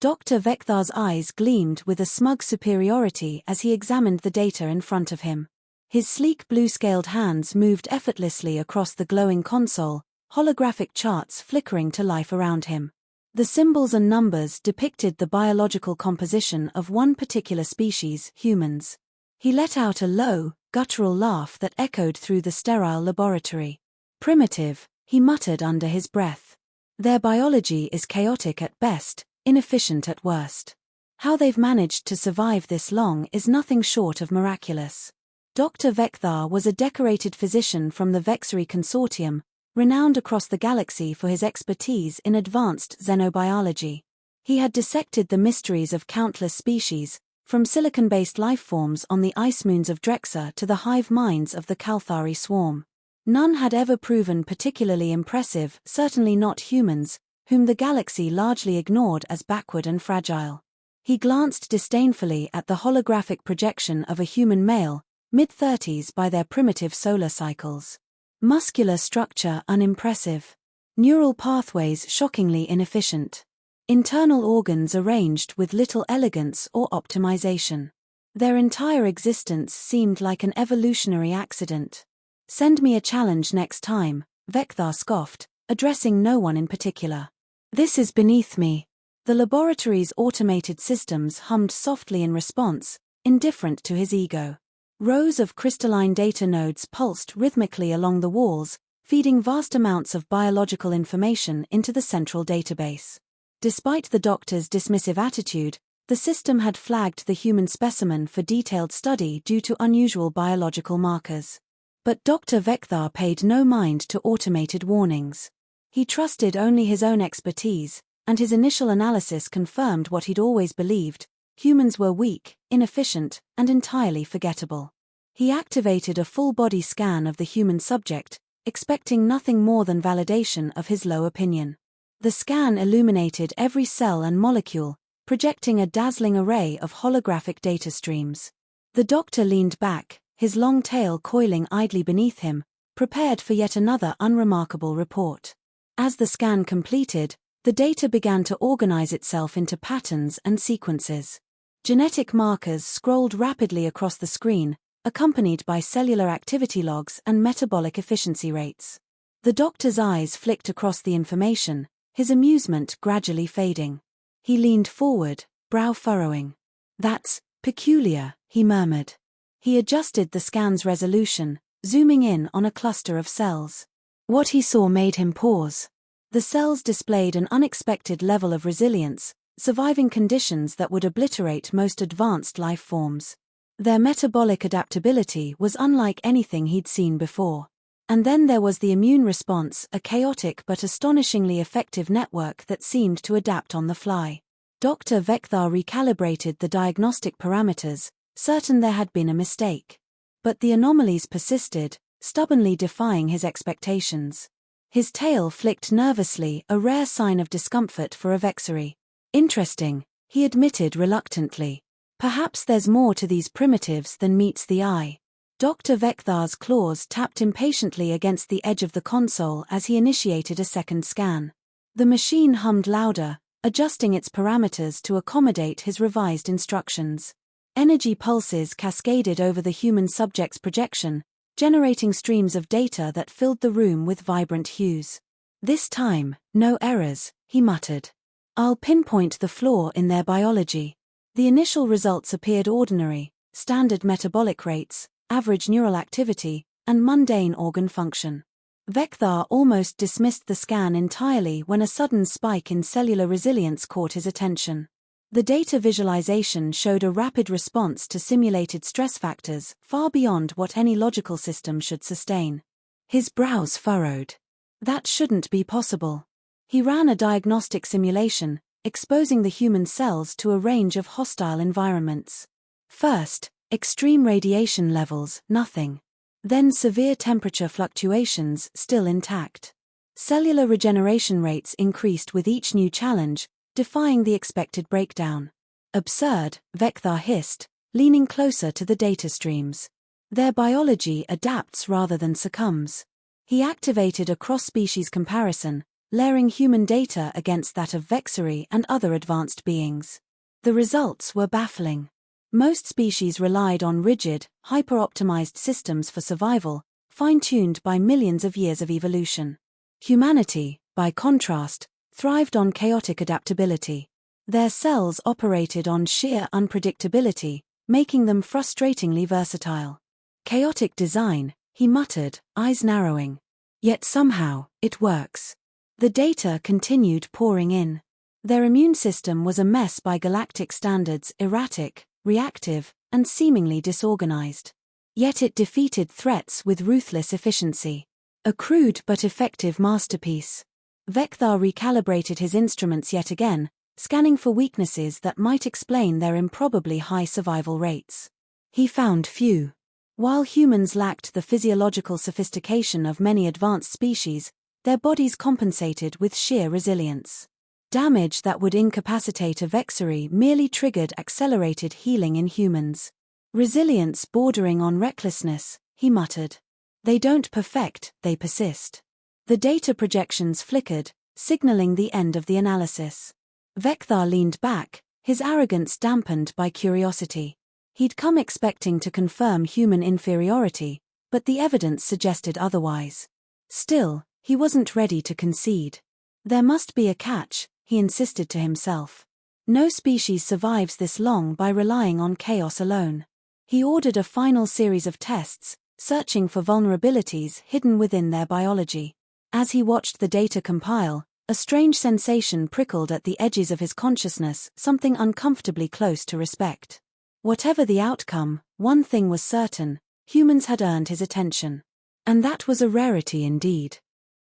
Dr. Vekthar's eyes gleamed with a smug superiority as he examined the data in front of him. His sleek blue-scaled hands moved effortlessly across the glowing console, holographic charts flickering to life around him. The symbols and numbers depicted the biological composition of one particular species, humans. He let out a low, guttural laugh that echoed through the sterile laboratory. "Primitive," he muttered under his breath. "Their biology is chaotic at best, inefficient at worst. How they've managed to survive this long is nothing short of miraculous." Dr. Vekthar was a decorated physician from the Vexary Consortium, renowned across the galaxy for his expertise in advanced xenobiology. He had dissected the mysteries of countless species, from silicon-based lifeforms on the ice moons of Drexa to the hive minds of the Kalthari swarm. None had ever proven particularly impressive, certainly not humans, whom the galaxy largely ignored as backward and fragile. He glanced disdainfully at the holographic projection of a human male, mid-30s by their primitive solar cycles. Muscular structure unimpressive. Neural pathways shockingly inefficient. Internal organs arranged with little elegance or optimization. Their entire existence seemed like an evolutionary accident. "Send me a challenge next time," Vekthar scoffed, addressing no one in particular. "This is beneath me." The laboratory's automated systems hummed softly in response, indifferent to his ego. Rows of crystalline data nodes pulsed rhythmically along the walls, feeding vast amounts of biological information into the central database. Despite the doctor's dismissive attitude, the system had flagged the human specimen for detailed study due to unusual biological markers. But Dr. Vekthar paid no mind to automated warnings. He trusted only his own expertise, and his initial analysis confirmed what he'd always believed: humans were weak, inefficient, and entirely forgettable. He activated a full-body scan of the human subject, expecting nothing more than validation of his low opinion. The scan illuminated every cell and molecule, projecting a dazzling array of holographic data streams. The doctor leaned back, his long tail coiling idly beneath him, prepared for yet another unremarkable report. As the scan completed, the data began to organize itself into patterns and sequences. Genetic markers scrolled rapidly across the screen, accompanied by cellular activity logs and metabolic efficiency rates. The doctor's eyes flicked across the information, his amusement gradually fading. He leaned forward, brow furrowing. "That's peculiar," he murmured. He adjusted the scan's resolution, zooming in on a cluster of cells. What he saw made him pause. The cells displayed an unexpected level of resilience, surviving conditions that would obliterate most advanced life forms. Their metabolic adaptability was unlike anything he'd seen before. And then there was the immune response, a chaotic but astonishingly effective network that seemed to adapt on the fly. Dr. Vekthar recalibrated the diagnostic parameters, certain there had been a mistake. But the anomalies persisted, stubbornly defying his expectations. His tail flicked nervously, a rare sign of discomfort for a Vexary. "Interesting," he admitted reluctantly. "Perhaps there's more to these primitives than meets the eye." Dr. Vekthar's claws tapped impatiently against the edge of the console as he initiated a second scan. The machine hummed louder, adjusting its parameters to accommodate his revised instructions. Energy pulses cascaded over the human subject's projection, generating streams of data that filled the room with vibrant hues. "This time, no errors," he muttered. "I'll pinpoint the flaw in their biology." The initial results appeared ordinary: standard metabolic rates, average neural activity, and mundane organ function. Vekthar almost dismissed the scan entirely when a sudden spike in cellular resilience caught his attention. The data visualization showed a rapid response to simulated stress factors, far beyond what any logical system should sustain. His brows furrowed. That shouldn't be possible. He ran a diagnostic simulation, exposing the human cells to a range of hostile environments. First, extreme radiation levels, nothing. Then severe temperature fluctuations, still intact. Cellular regeneration rates increased with each new challenge, defying the expected breakdown. "Absurd," Vekthar hissed, leaning closer to the data streams. "Their biology adapts rather than succumbs." He activated a cross-species comparison, layering human data against that of Vexari and other advanced beings. The results were baffling. Most species relied on rigid, hyper-optimized systems for survival, fine-tuned by millions of years of evolution. Humanity, by contrast, thrived on chaotic adaptability. Their cells operated on sheer unpredictability, making them frustratingly versatile. Chaotic design, he muttered, eyes narrowing. Yet somehow, it works. The data continued pouring in. Their immune system was a mess by galactic standards, erratic, reactive, and seemingly disorganized. Yet it defeated threats with ruthless efficiency. A crude but effective masterpiece. Vecthar recalibrated his instruments yet again, scanning for weaknesses that might explain their improbably high survival rates. He found few. While humans lacked the physiological sophistication of many advanced species, their bodies compensated with sheer resilience. Damage that would incapacitate a Vexari merely triggered accelerated healing in humans. Resilience bordering on recklessness, he muttered. They don't perfect, they persist. The data projections flickered, signaling the end of the analysis. Vecthar leaned back, his arrogance dampened by curiosity. He'd come expecting to confirm human inferiority, but the evidence suggested otherwise. Still, he wasn't ready to concede. There must be a catch, he insisted to himself. No species survives this long by relying on chaos alone. He ordered a final series of tests, searching for vulnerabilities hidden within their biology. As he watched the data compile, a strange sensation prickled at the edges of his consciousness, something uncomfortably close to respect. Whatever the outcome, one thing was certain: humans had earned his attention. And that was a rarity indeed.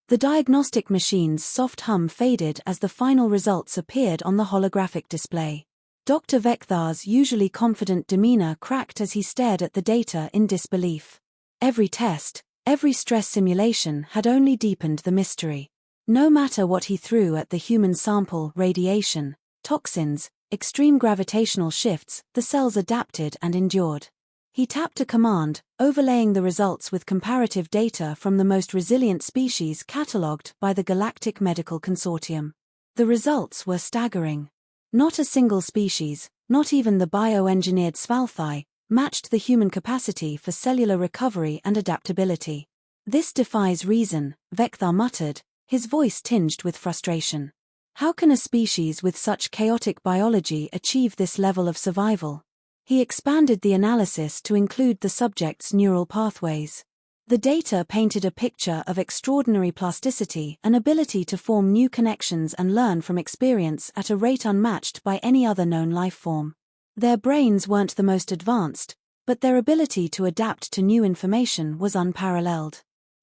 The diagnostic machine's soft hum faded as the final results appeared on the holographic display. Dr. Vecthar's usually confident demeanor cracked as he stared at the data in disbelief. Every test, every stress simulation had only deepened the mystery. No matter what he threw at the human sample, radiation, toxins, extreme gravitational shifts, the cells adapted and endured. He tapped a command, overlaying the results with comparative data from the most resilient species catalogued by the Galactic Medical Consortium. The results were staggering. Not a single species, not even the bioengineered Svalthi, matched the human capacity for cellular recovery and adaptability. This defies reason, Vecthar muttered, his voice tinged with frustration. How can a species with such chaotic biology achieve this level of survival? He expanded the analysis to include the subject's neural pathways. The data painted a picture of extraordinary plasticity, an ability to form new connections and learn from experience at a rate unmatched by any other known life form. Their brains weren't the most advanced, but their ability to adapt to new information was unparalleled.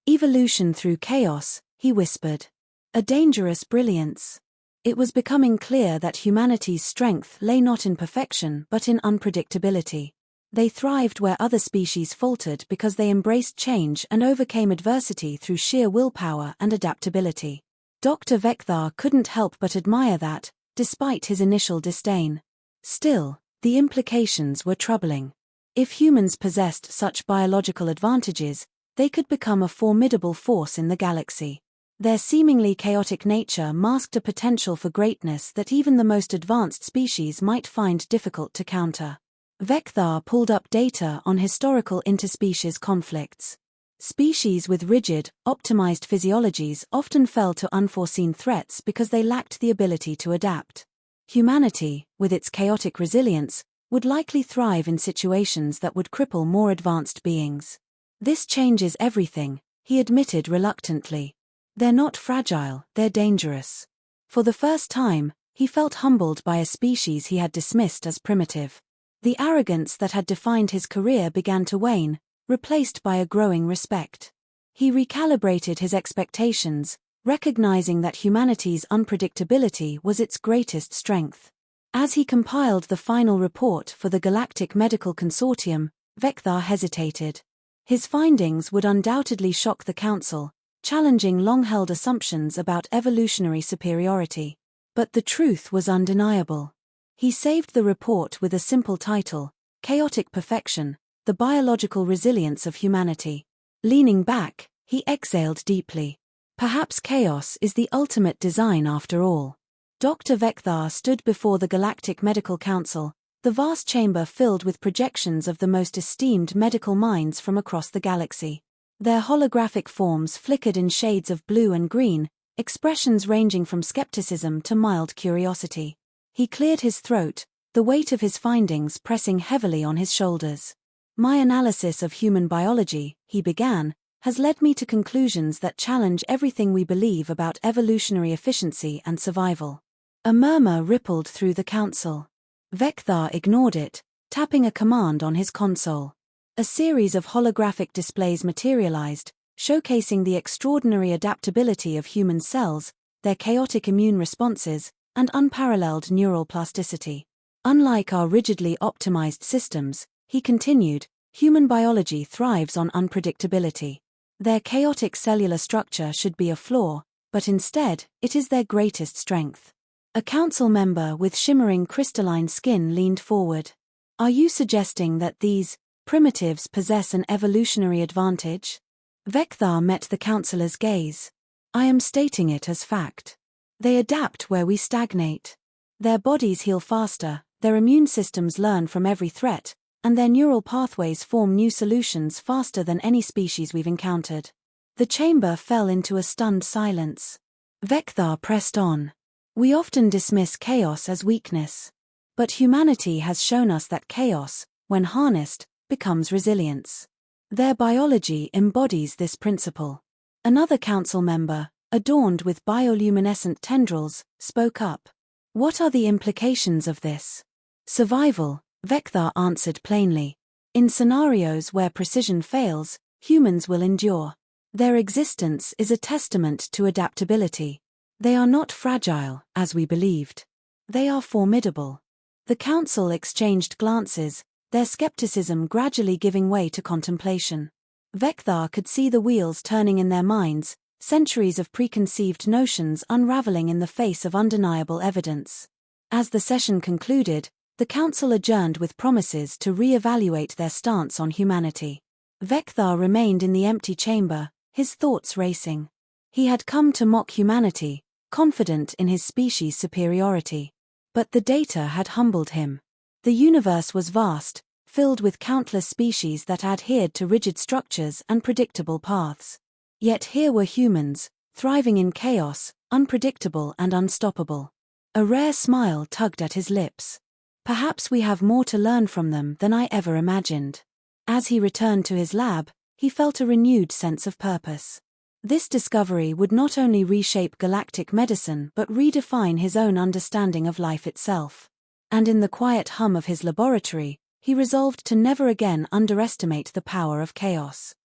Evolution through chaos, he whispered. A dangerous brilliance. It was becoming clear that humanity's strength lay not in perfection but in unpredictability. They thrived where other species faltered because they embraced change and overcame adversity through sheer willpower and adaptability. Dr. Vecthar couldn't help but admire that, despite his initial disdain. Still, the implications were troubling. If humans possessed such biological advantages, they could become a formidable force in the galaxy. Their seemingly chaotic nature masked a potential for greatness that even the most advanced species might find difficult to counter. Vecthar pulled up data on historical interspecies conflicts. Species with rigid, optimized physiologies often fell to unforeseen threats because they lacked the ability to adapt. Humanity, with its chaotic resilience, would likely thrive in situations that would cripple more advanced beings. This changes everything, he admitted reluctantly. They're not fragile, they're dangerous. For the first time, he felt humbled by a species he had dismissed as primitive. The arrogance that had defined his career began to wane, replaced by a growing respect. He recalibrated his expectations, recognizing that humanity's unpredictability was its greatest strength. As he compiled the final report for the Galactic Medical Consortium, Vecthar hesitated. His findings would undoubtedly shock the Council, challenging long-held assumptions about evolutionary superiority. But the truth was undeniable. He saved the report with a simple title: Chaotic Perfection, the Biological Resilience of Humanity. Leaning back, he exhaled deeply. Perhaps chaos is the ultimate design after all. Dr. Vekthar stood before the Galactic Medical Council, the vast chamber filled with projections of the most esteemed medical minds from across the galaxy. Their holographic forms flickered in shades of blue and green, expressions ranging from skepticism to mild curiosity. He cleared his throat, the weight of his findings pressing heavily on his shoulders. My analysis of human biology, he began, has led me to conclusions that challenge everything we believe about evolutionary efficiency and survival. A murmur rippled through the council. Vekthar ignored it, tapping a command on his console. A series of holographic displays materialized, showcasing the extraordinary adaptability of human cells, their chaotic immune responses, and unparalleled neural plasticity. Unlike our rigidly optimized systems, he continued, human biology thrives on unpredictability. Their chaotic cellular structure should be a flaw, but instead, it is their greatest strength. A council member with shimmering crystalline skin leaned forward. Are you suggesting that these primitives possess an evolutionary advantage? Vekthar met the councillor's gaze. I am stating it as fact. They adapt where we stagnate. Their bodies heal faster, their immune systems learn from every threat, and their neural pathways form new solutions faster than any species we've encountered. The chamber fell into a stunned silence. Vekthar pressed on. We often dismiss chaos as weakness. But humanity has shown us that chaos, when harnessed, becomes resilience. Their biology embodies this principle. Another council member, adorned with bioluminescent tendrils, spoke up. What are the implications of this? Survival, Vekthar answered plainly. In scenarios where precision fails, humans will endure. Their existence is a testament to adaptability. They are not fragile, as we believed. They are formidable. The council exchanged glances, their skepticism gradually giving way to contemplation. Vekthar could see the wheels turning in their minds, centuries of preconceived notions unraveling in the face of undeniable evidence. As the session concluded, the council adjourned with promises to re-evaluate their stance on humanity. Vekthar remained in the empty chamber, his thoughts racing. He had come to mock humanity, confident in his species' superiority. But the data had humbled him. The universe was vast, filled with countless species that adhered to rigid structures and predictable paths. Yet here were humans, thriving in chaos, unpredictable and unstoppable. A rare smile tugged at his lips. Perhaps we have more to learn from them than I ever imagined. As he returned to his lab, he felt a renewed sense of purpose. This discovery would not only reshape galactic medicine but redefine his own understanding of life itself. And in the quiet hum of his laboratory, he resolved to never again underestimate the power of chaos.